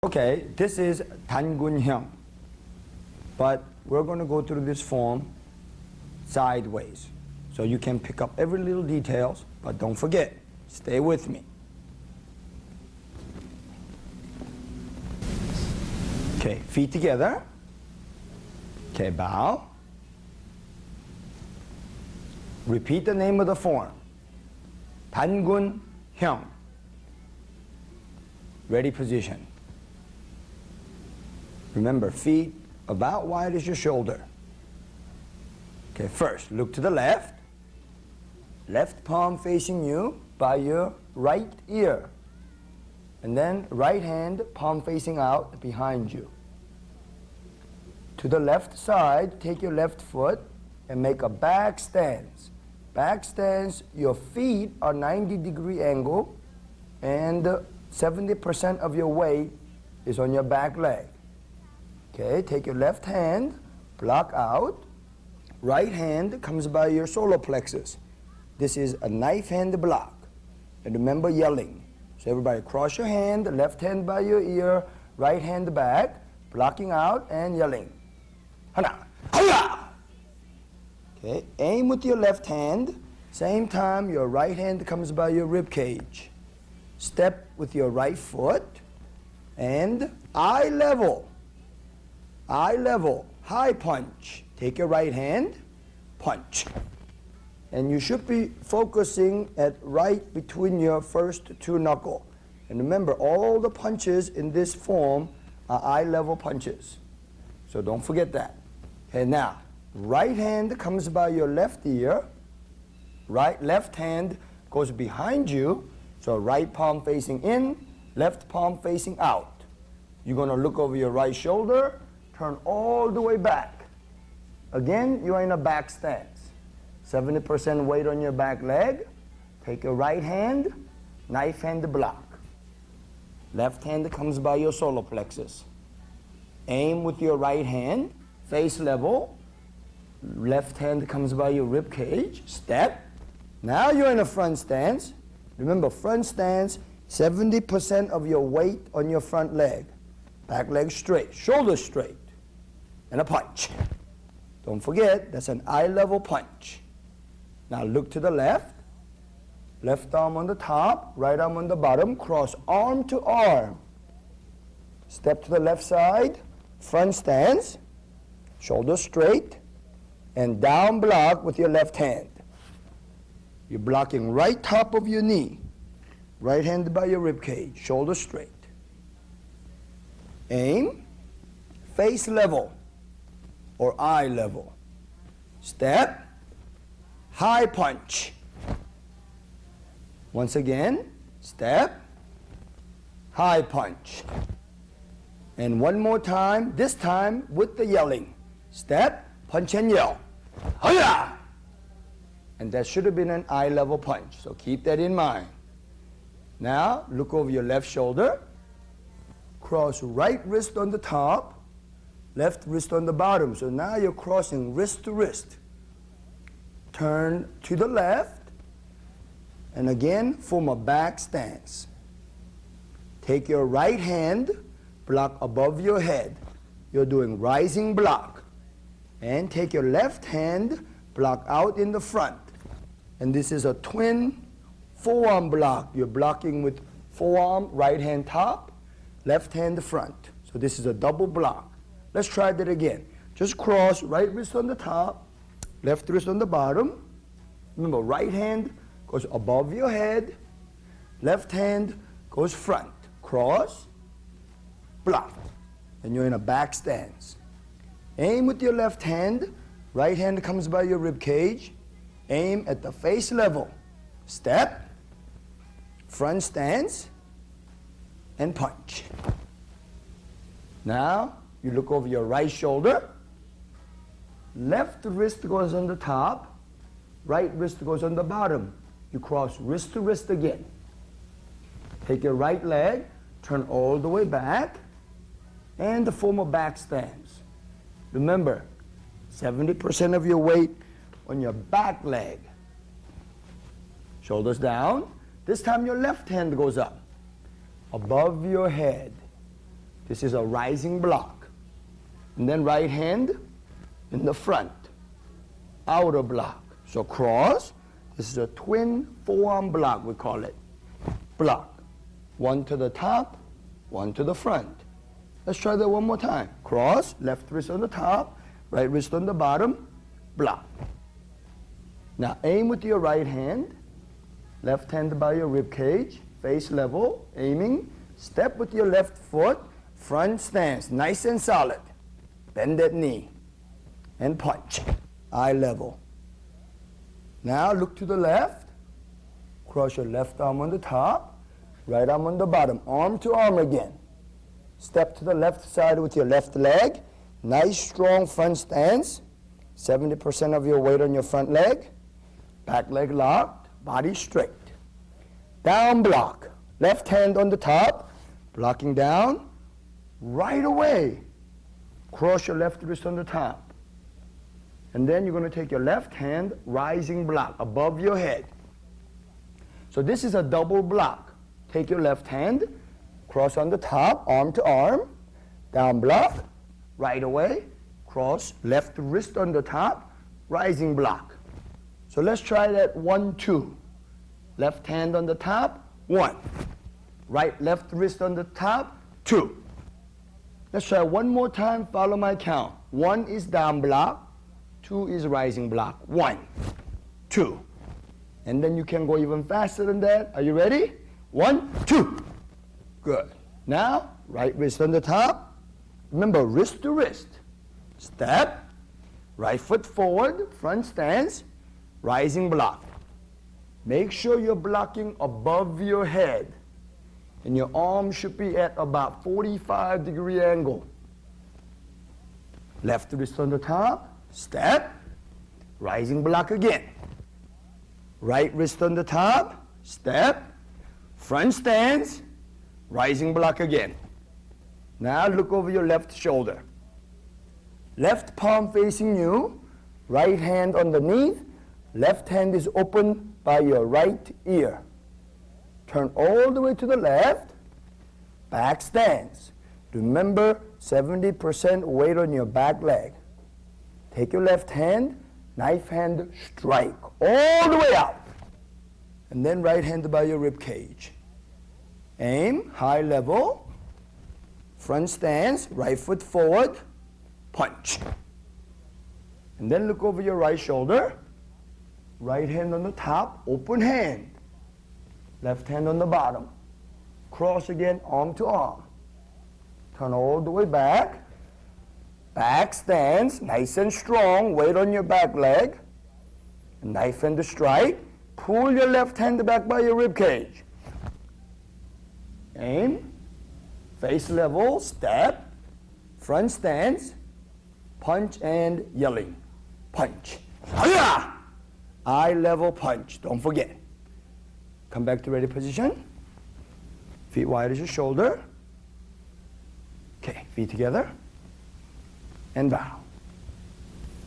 Okay, this is 단군형, but we're going to go through this form sideways. So you can pick up every little details, but don't forget, stay with me. Okay, feet together. Okay, bow. Repeat the name of the form. 단군형. Ready position. Remember, feet about wide as your shoulder. Okay, first, look to the left. Left palm facing you by your right ear. And then right hand, palm facing out behind you. To the left side, take your left foot and make a back stance. Back stance, your feet are 90-degree angle and 70% of your weight is on your back leg. Okay, take your left hand, block out. Right hand comes by your solar plexus. This is a knife hand block. And remember yelling. So everybody cross your hand, left hand by your ear, right hand back, blocking out and yelling. Hana, haya! Okay, aim with your left hand. Same time, your right hand comes by your rib cage. Step with your right foot and eye level. Eye level, high punch. Take your right hand, punch. And you should be focusing at right between your first two knuckles. And remember, all the punches in this form are eye level punches. So don't forget that. Okay, now, right hand comes by your left ear. Left hand goes behind you. So right palm facing in, left palm facing out. You're going to look over your right shoulder, turn all the way back. Again, you are in a back stance. 70% weight on your back leg. Take your right hand, knife hand block. Left hand comes by your solar plexus. Aim with your right hand, face level. Left hand comes by your rib cage. Step. Now you're in a front stance. Remember, front stance, 70% of your weight on your front leg. Back leg straight, shoulder straight. And a punch. Don't forget, that's an eye level punch. Now look to the left. Left arm on the top, right arm on the bottom, cross arm to arm. Step to the left side, front stance, shoulder straight, and down block with your left hand. You're blocking right top of your knee, right hand by your rib cage, shoulder straight. Aim, face level or eye level. Step, high punch. Once again, step, high punch. And one more time, this time with the yelling. Step, punch and yell. Hiya! And that should have been an eye level punch, so keep that in mind. Now, look over your left shoulder. Cross right wrist on the top, left wrist on the bottom. So now you're crossing wrist to wrist. Turn to the left, and again, form a back stance. Take your right hand, block above your head. You're doing rising block. And take your left hand, block out in the front. And this is a twin forearm block. You're blocking with forearm, right hand top, left hand front. So this is a double block. Let's try that again. Just cross, right wrist on the top, left wrist on the bottom. Remember, right hand goes above your head, left hand goes front. Cross, block. And you're in a back stance. Aim with your left hand, right hand comes by your rib cage. Aim at the face level. Step, front stance, and punch. Now, you look over your right shoulder. Left wrist goes on the top. Right wrist goes on the bottom. You cross wrist to wrist again. Take your right leg, turn all the way back, and form a back stance. Remember, 70% of your weight on your back leg. Shoulders down. This time your left hand goes up, above your head. This is a rising block. And then right hand in the front, outer block. So cross, this is a twin forearm block, we call it. Block. One to the top, one to the front. Let's try that one more time. Cross, left wrist on the top, right wrist on the bottom, block. Now aim with your right hand, left hand by your rib cage, face level, aiming, step with your left foot, front stance, nice and solid. Bend that knee and punch, eye level. Now look to the left, cross your left arm on the top, right arm on the bottom, arm to arm again. Step to the left side with your left leg, nice strong front stance, 70% of your weight on your front leg, back leg locked, body straight. Down block, left hand on the top, blocking down, right away. Cross your left wrist on the top. And then you're going to take your left hand, rising block, above your head. So this is a double block. Take your left hand, cross on the top, arm to arm, down block, right away, cross, left wrist on the top, rising block. So let's try that 1, 2. Left hand on the top, 1. Right, left wrist on the top, 2. Let's try one more time, follow my count. 1 is down block, 2 is rising block. 1, 2. And then you can go even faster than that. Are you ready? 1, 2. Good. Now, right wrist on the top. Remember, wrist to wrist. Step, right foot forward, front stance, rising block. Make sure you're blocking above your head. And your arm should be at about 45-degree angle. Left wrist on the top, step, rising block again. Right wrist on the top, step, front stance, rising block again. Now look over your left shoulder. Left palm facing you, right hand underneath, left hand is open by your right ear. Turn all the way to the left, back stance. Remember, 70% weight on your back leg. Take your left hand, knife hand strike, all the way out. And then right hand by your rib cage. Aim, high level, front stance, right foot forward, punch. And then look over your right shoulder, right hand on the top, open hand. Left hand on the bottom. Cross again, arm to arm. Turn all the way back. Back stance, nice and strong, weight on your back leg. Knife hand to strike. Pull your left hand back by your rib cage. Aim, face level, step, front stance, punch and yelling. Punch. Hi-ya! Eye level punch, don't forget. Come back to ready position. Feet wide as your shoulder. Okay, feet together. And bow.